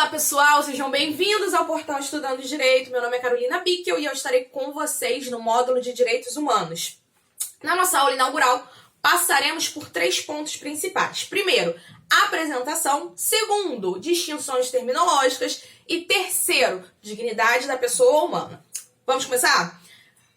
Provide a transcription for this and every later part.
Olá pessoal, sejam bem-vindos ao portal Estudando Direito. Meu nome é Carolina Bickel e eu estarei com vocês no módulo de Direitos Humanos. Na nossa aula inaugural, passaremos por 3 pontos principais. Primeiro, apresentação. Segundo, distinções terminológicas. E terceiro, dignidade da pessoa humana. Vamos começar?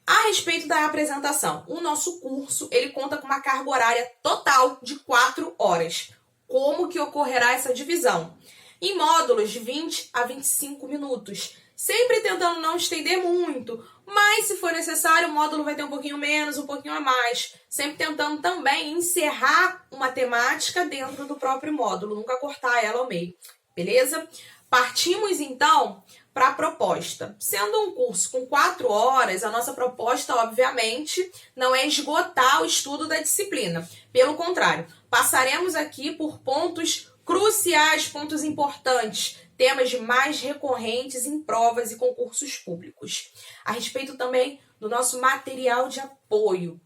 A respeito da apresentação, o nosso curso ele conta com uma carga horária total de 4 horas. Como que ocorrerá essa divisão? Em módulos de 20 a 25 minutos, sempre tentando não estender muito, mas se for necessário o módulo vai ter um pouquinho menos, um pouquinho a mais, sempre tentando também encerrar uma temática dentro do próprio módulo, nunca cortar ela ao meio, beleza? Partimos então para a proposta. Sendo um curso com 4 horas, a nossa proposta, obviamente, não é esgotar o estudo da disciplina. Pelo contrário, passaremos aqui por pontos cruciais, pontos importantes, temas mais recorrentes em provas e concursos públicos. A respeito também do nosso material de apoio.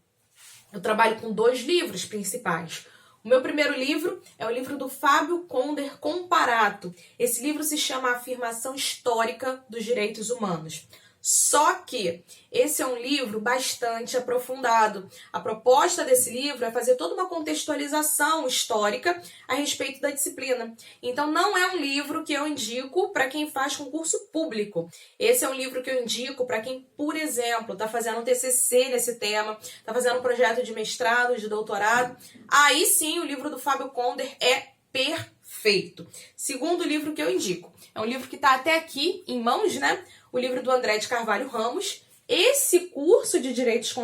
Eu trabalho com 2 livros principais. O meu primeiro livro é o livro do Fábio Conder Comparato. Esse livro se chama Afirmação Histórica dos Direitos Humanos. Só que esse é um livro bastante aprofundado. A proposta desse livro é fazer toda uma contextualização histórica a respeito da disciplina. Então, não é um livro que eu indico para quem faz concurso público. Esse é um livro que eu indico para quem, por exemplo, está fazendo um TCC nesse tema, está fazendo um projeto de mestrado, de doutorado. Aí sim, o livro do Fábio Conder é perfeito. Segundo livro que eu indico. É um livro que está até aqui em mãos, né? O livro do André de Carvalho Ramos. Esse curso de direitos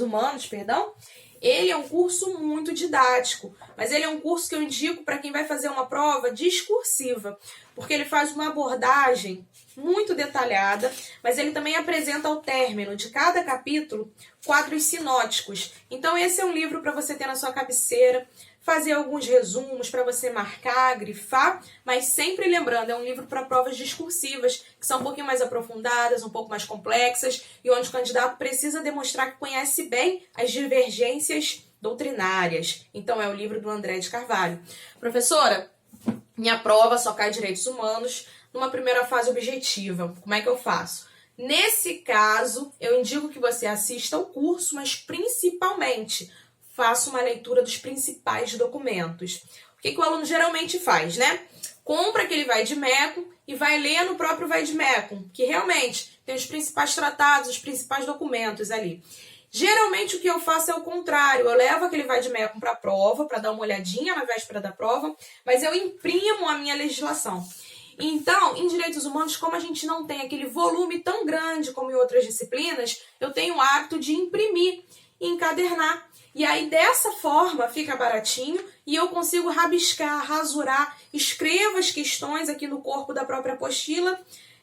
humanos, ele é um curso muito didático, mas ele é um curso que eu indico para quem vai fazer uma prova discursiva, porque ele faz uma abordagem muito detalhada, mas ele também apresenta ao término de cada capítulo quadros sinóticos. Então esse é um livro para você ter na sua cabeceira, fazer alguns resumos para você marcar, grifar, mas sempre lembrando, é um livro para provas discursivas, que são um pouquinho mais aprofundadas, um pouco mais complexas, e onde o candidato precisa demonstrar que conhece bem as divergências doutrinárias. Então é o livro do André de Carvalho. Professora, minha prova só cai direitos humanos numa primeira fase objetiva. Como é que eu faço? Nesse caso, eu indico que você assista ao curso, mas principalmente faça uma leitura dos principais documentos. O que o aluno geralmente faz, né? Compra aquele Vaidmécum e vai ler no próprio Vaidmécum, que realmente tem os principais tratados, os principais documentos ali. Geralmente o que eu faço é o contrário, eu levo aquele Vaidmécum para a prova, para dar uma olhadinha na véspera da prova, mas eu imprimo a minha legislação. Então, em direitos humanos, como a gente não tem aquele volume tão grande como em outras disciplinas, eu tenho o hábito de imprimir e encadernar. E aí, dessa forma, fica baratinho e eu consigo rabiscar, rasurar, escrevo as questões aqui no corpo da própria apostila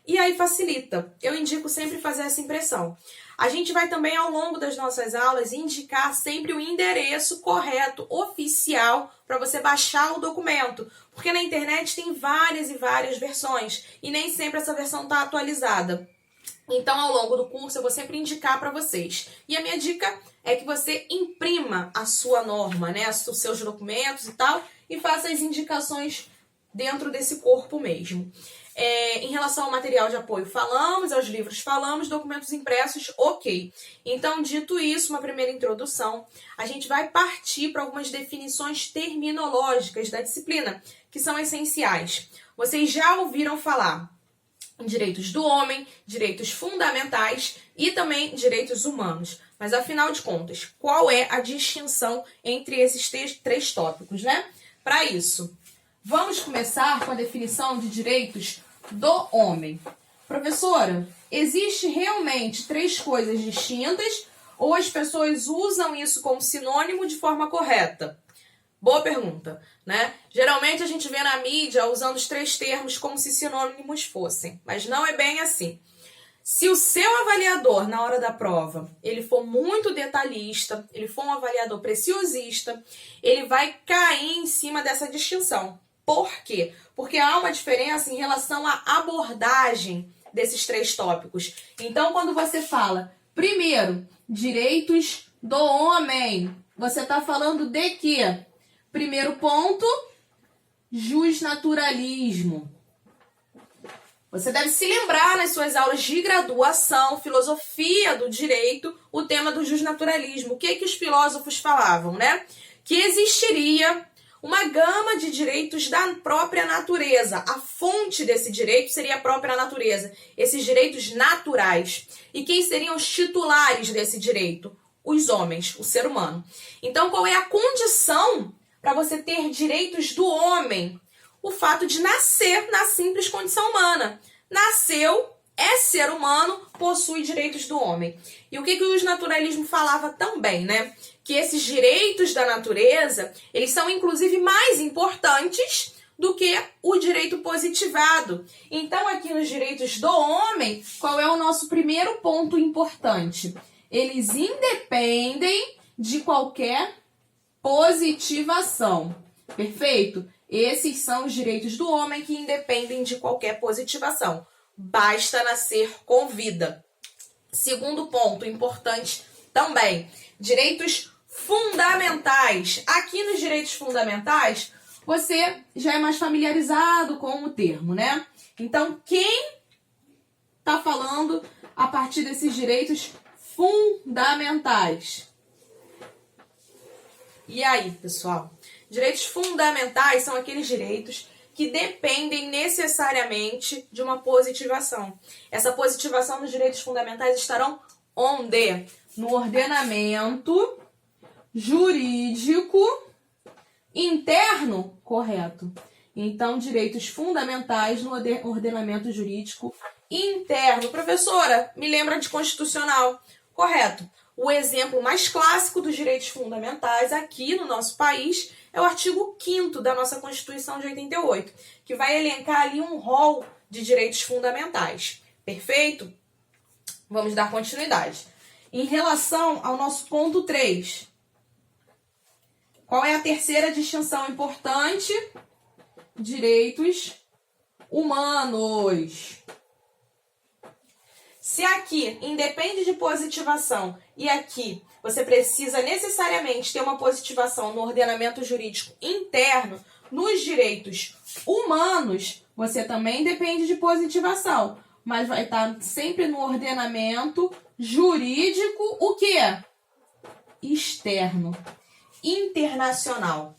e aí facilita. Eu indico sempre fazer essa impressão. A gente vai também, ao longo das nossas aulas, indicar sempre o endereço correto, oficial, para você baixar o documento. Porque na internet tem várias e várias versões e nem sempre essa versão está atualizada. Então, ao longo do curso, eu vou sempre indicar para vocês. E a minha dica é que você imprima a sua norma, né? Os seus documentos e tal, e faça as indicações dentro desse corpo mesmo. Em relação ao material de apoio, falamos, aos livros falamos, documentos impressos, ok. Então, dito isso, uma primeira introdução, a gente vai partir para algumas definições terminológicas da disciplina, que são essenciais. Vocês já ouviram falar em direitos do homem, direitos fundamentais e também direitos humanos. Mas, afinal de contas, qual é a distinção entre esses 3 tópicos, né? Para isso, vamos começar com a definição de direitos do homem. Professora, existe realmente 3 coisas distintas ou as pessoas usam isso como sinônimo de forma correta? Boa pergunta, né? Geralmente a gente vê na mídia usando os 3 termos como se sinônimos fossem, mas não é bem assim. Se o seu avaliador, na hora da prova, ele for muito detalhista, ele for um avaliador preciosista, ele vai cair em cima dessa distinção. Por quê? Porque há uma diferença em relação à abordagem desses 3 tópicos. Então, quando você fala, primeiro, direitos do homem, você está falando de quê? Primeiro ponto, justnaturalismo. Você deve se lembrar nas suas aulas de graduação, filosofia do direito, o tema do justnaturalismo. O que os filósofos falavam, né? Que existiria uma gama de direitos da própria natureza. A fonte desse direito seria a própria natureza, esses direitos naturais. E quem seriam os titulares desse direito? Os homens, o ser humano. Então, qual é a condição para você ter direitos do homem? O fato de nascer na simples condição humana. Nasceu, é ser humano, possui direitos do homem. E o que o naturalismo falava também, né? Que esses direitos da natureza, eles são inclusive mais importantes do que o direito positivado. Então, aqui nos direitos do homem, qual é o nosso primeiro ponto importante? Eles independem de qualquer positivação. Perfeito? Esses são os direitos do homem que independem de qualquer positivação. Basta nascer com vida. Segundo ponto importante também, direitos fundamentais. Aqui nos direitos fundamentais, você já é mais familiarizado com o termo, né? Então, quem está falando a partir desses direitos fundamentais? E aí, pessoal? Direitos fundamentais são aqueles direitos que dependem necessariamente de uma positivação. Essa positivação dos direitos fundamentais estarão onde? No ordenamento jurídico interno, correto. Então, direitos fundamentais no ordenamento jurídico interno. Professora, me lembra de constitucional. Correto. O exemplo mais clássico dos direitos fundamentais aqui no nosso país é o artigo 5º da nossa Constituição de 88, que vai elencar ali um rol de direitos fundamentais. Perfeito? Vamos dar continuidade. Em relação ao nosso ponto 3, qual é a terceira distinção importante? Direitos humanos. Se aqui independe de positivação e aqui você precisa necessariamente ter uma positivação no ordenamento jurídico interno, nos direitos humanos, você também depende de positivação, mas vai estar sempre no ordenamento jurídico, o quê? Externo, internacional.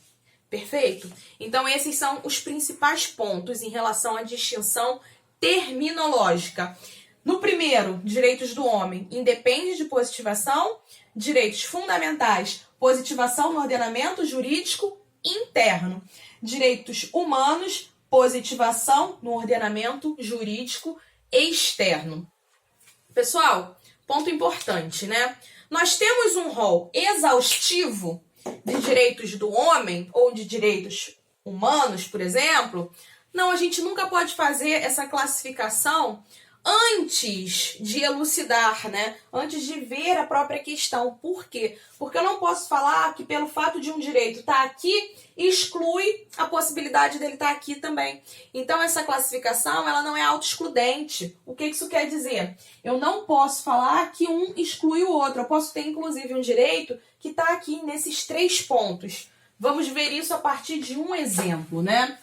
Perfeito? Então, esses são os principais pontos em relação à distinção terminológica. No primeiro, direitos do homem, independe de positivação. Direitos fundamentais, positivação no ordenamento jurídico interno. Direitos humanos, positivação no ordenamento jurídico externo. Pessoal, ponto importante, né? Nós temos um rol exaustivo de direitos do homem ou de direitos humanos, por exemplo. Não, a gente nunca pode fazer essa classificação antes de elucidar, né? Antes de ver a própria questão. Por quê? Porque eu não posso falar que pelo fato de um direito estar aqui, exclui a possibilidade dele estar aqui também. Então, essa classificação, ela não é autoexcludente. O que isso quer dizer? Eu não posso falar que um exclui o outro. Eu posso ter, inclusive, um direito que está aqui nesses 3 pontos. Vamos ver isso a partir de um exemplo, né?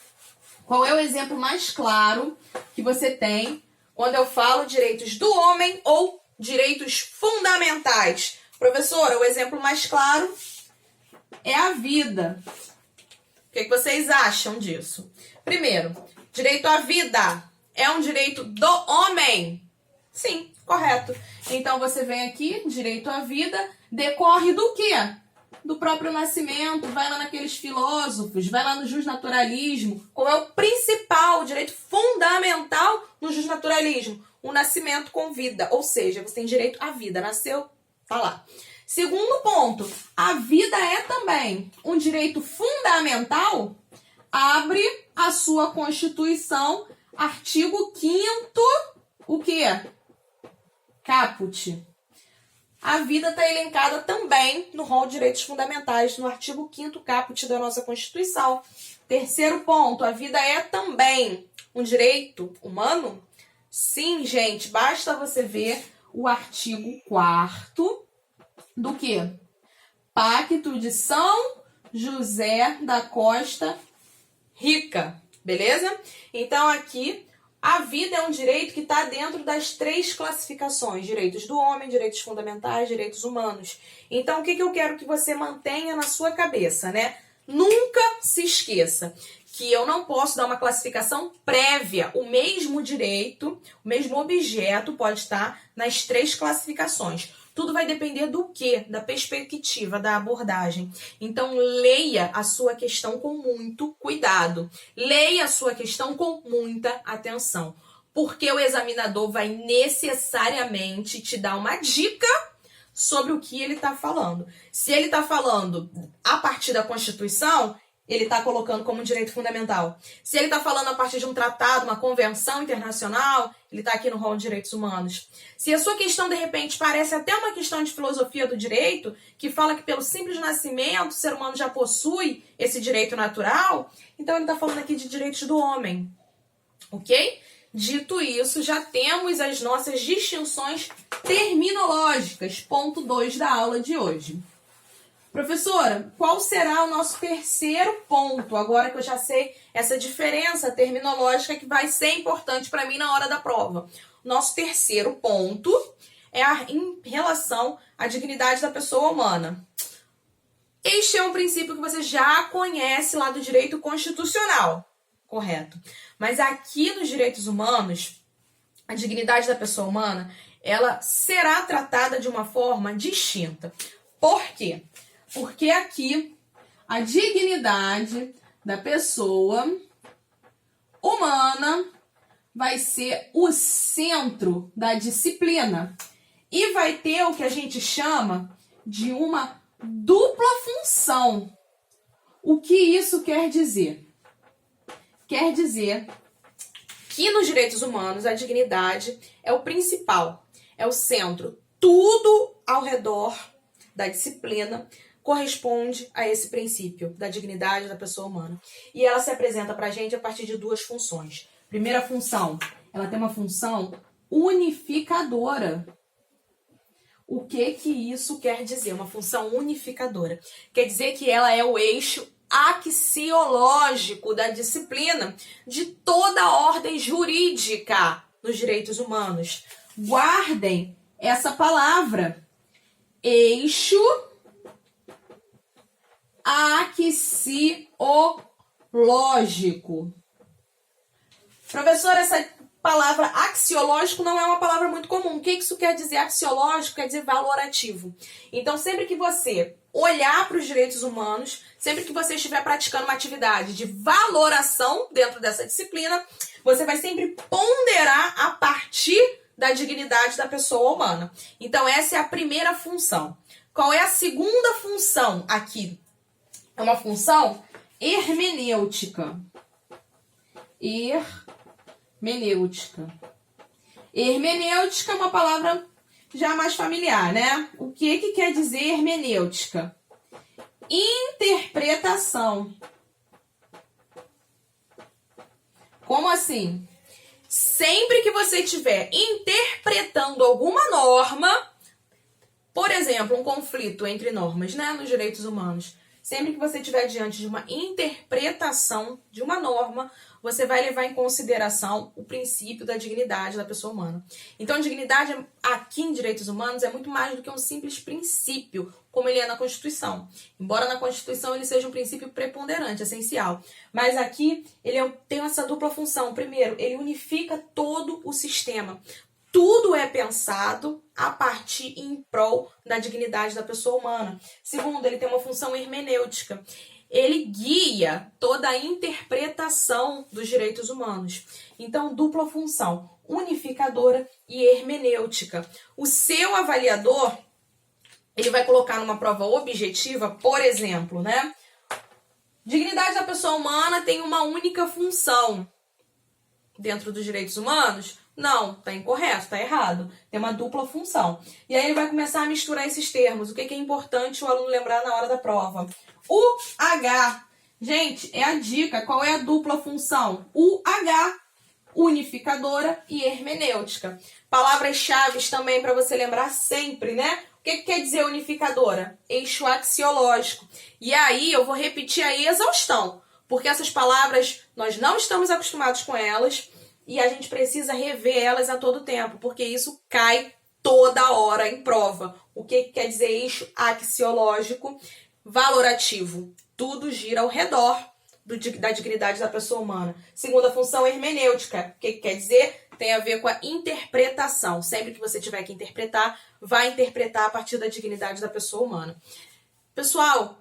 Qual é o exemplo mais claro que você tem quando eu falo direitos do homem ou direitos fundamentais? Professora, o exemplo mais claro é a vida. O que vocês acham disso? Primeiro, direito à vida é um direito do homem? Sim, correto. Então, você vem aqui, direito à vida, decorre do quê? Do próprio nascimento, vai lá naqueles filósofos, vai lá no justnaturalismo. Qual é o principal direito fundamental no justnaturalismo? O nascimento com vida, ou seja, você tem direito à vida, nasceu, tá lá. Segundo ponto, a vida é também um direito fundamental, abre a sua Constituição, artigo 5º, o quê? Caput. A vida está elencada também no rol de direitos fundamentais, no artigo 5º caput da nossa Constituição. Terceiro ponto, a vida é também um direito humano? Sim, gente, basta você ver o artigo 4º do quê? Pacto de São José da Costa Rica, beleza? Então, aqui, A vida é um direito que está dentro das 3 classificações: direitos do homem, direitos fundamentais, direitos humanos. Então, o que eu quero que você mantenha na sua cabeça, né? Nunca se esqueça que eu não posso dar uma classificação prévia. O mesmo direito, o mesmo objeto pode estar nas 3 classificações. Tudo vai depender do quê? Da perspectiva, da abordagem. Então, leia a sua questão com muito cuidado. Leia a sua questão com muita atenção. Porque o examinador vai necessariamente te dar uma dica sobre o que ele está falando. Se ele está falando a partir da Constituição, ele está colocando como direito fundamental. Se ele está falando a partir de um tratado, uma convenção internacional, ele está aqui no rol de direitos humanos. Se a sua questão, de repente, parece até uma questão de filosofia do direito, que fala que pelo simples nascimento o ser humano já possui esse direito natural, então ele está falando aqui de direitos do homem. Ok? Dito isso, já temos as nossas distinções terminológicas. Ponto 2 da aula de hoje. Professora, qual será o nosso terceiro ponto? Agora que eu já sei essa diferença terminológica que vai ser importante para mim na hora da prova. Nosso terceiro ponto é em relação à dignidade da pessoa humana. Este é um princípio que você já conhece lá do direito constitucional, correto? Mas aqui nos direitos humanos, a dignidade da pessoa humana, ela será tratada de uma forma distinta. Por quê? Porque aqui a dignidade da pessoa humana vai ser o centro da disciplina e vai ter o que a gente chama de uma dupla função. O que isso quer dizer? Quer dizer que nos direitos humanos a dignidade é o principal, é o centro. Tudo ao redor da disciplina corresponde a esse princípio da dignidade da pessoa humana. E ela se apresenta para a gente a partir de 2 funções. Primeira função, ela tem uma função unificadora. O que isso quer dizer? Uma função unificadora. Quer dizer que ela é o eixo axiológico da disciplina de toda a ordem jurídica nos direitos humanos. Guardem essa palavra. Eixo axiológico. Professora, essa palavra axiológico não é uma palavra muito comum. O que isso quer dizer? Axiológico quer dizer valorativo. Então, sempre que você olhar para os direitos humanos, sempre que você estiver praticando uma atividade de valoração dentro dessa disciplina, você vai sempre ponderar a partir da dignidade da pessoa humana. Então, essa é a primeira função. Qual é a segunda função aqui? É uma função hermenêutica. Hermenêutica é uma palavra já mais familiar, né? O que quer dizer hermenêutica? Interpretação. Como assim? Sempre que você estiver interpretando alguma norma, por exemplo, um conflito entre normas, né, nos direitos humanos, sempre que você estiver diante de uma interpretação de uma norma, você vai levar em consideração o princípio da dignidade da pessoa humana. Então, a dignidade aqui em direitos humanos é muito mais do que um simples princípio, como ele é na Constituição. Embora na Constituição ele seja um princípio preponderante, essencial. Mas aqui ele tem essa dupla função. Primeiro, ele unifica todo o sistema. Tudo é pensado a partir em prol da dignidade da pessoa humana. Segundo, ele tem uma função hermenêutica. Ele guia toda a interpretação dos direitos humanos. Então, dupla função, unificadora e hermenêutica. O seu avaliador, ele vai colocar numa prova objetiva, por exemplo, né? Dignidade da pessoa humana tem uma única função. Dentro dos direitos humanos? Não, tá incorreto, tá errado. Tem uma dupla função. E aí ele vai começar a misturar esses termos. O que é importante o aluno lembrar na hora da prova? O H. Gente, é a dica. Qual é a dupla função? O H, unificadora e hermenêutica. Palavras-chave também para você lembrar sempre, né? O que quer dizer unificadora? Eixo axiológico. E aí eu vou repetir a exaustão, porque essas palavras nós não estamos acostumados com elas. e a gente precisa rever elas a todo tempo, porque isso cai toda hora em prova. O que quer dizer eixo axiológico valorativo? Tudo gira ao redor da dignidade da pessoa humana. Segunda função, hermenêutica. O que quer dizer? Tem a ver com a interpretação. Sempre que você tiver que interpretar, vai interpretar a partir da dignidade da pessoa humana. Pessoal,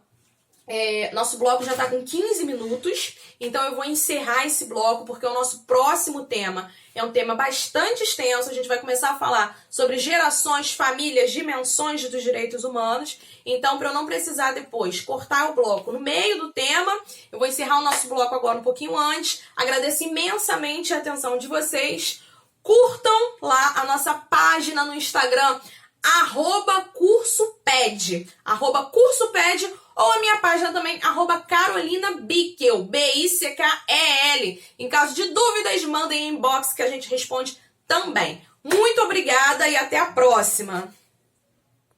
nosso bloco já está com 15 minutos, então eu vou encerrar esse bloco porque o nosso próximo tema é um tema bastante extenso. A gente vai começar a falar sobre gerações, famílias, dimensões dos direitos humanos. Então, para eu não precisar depois cortar o bloco no meio do tema, eu vou encerrar o nosso bloco agora um pouquinho antes. Agradeço imensamente a atenção de vocês. Curtam lá a nossa página no Instagram, @cursoped, @cursoped, ou a minha página também, @CarolinaBickel, BICKEL. Em caso de dúvidas, mandem em inbox que a gente responde também. Muito obrigada e até a próxima!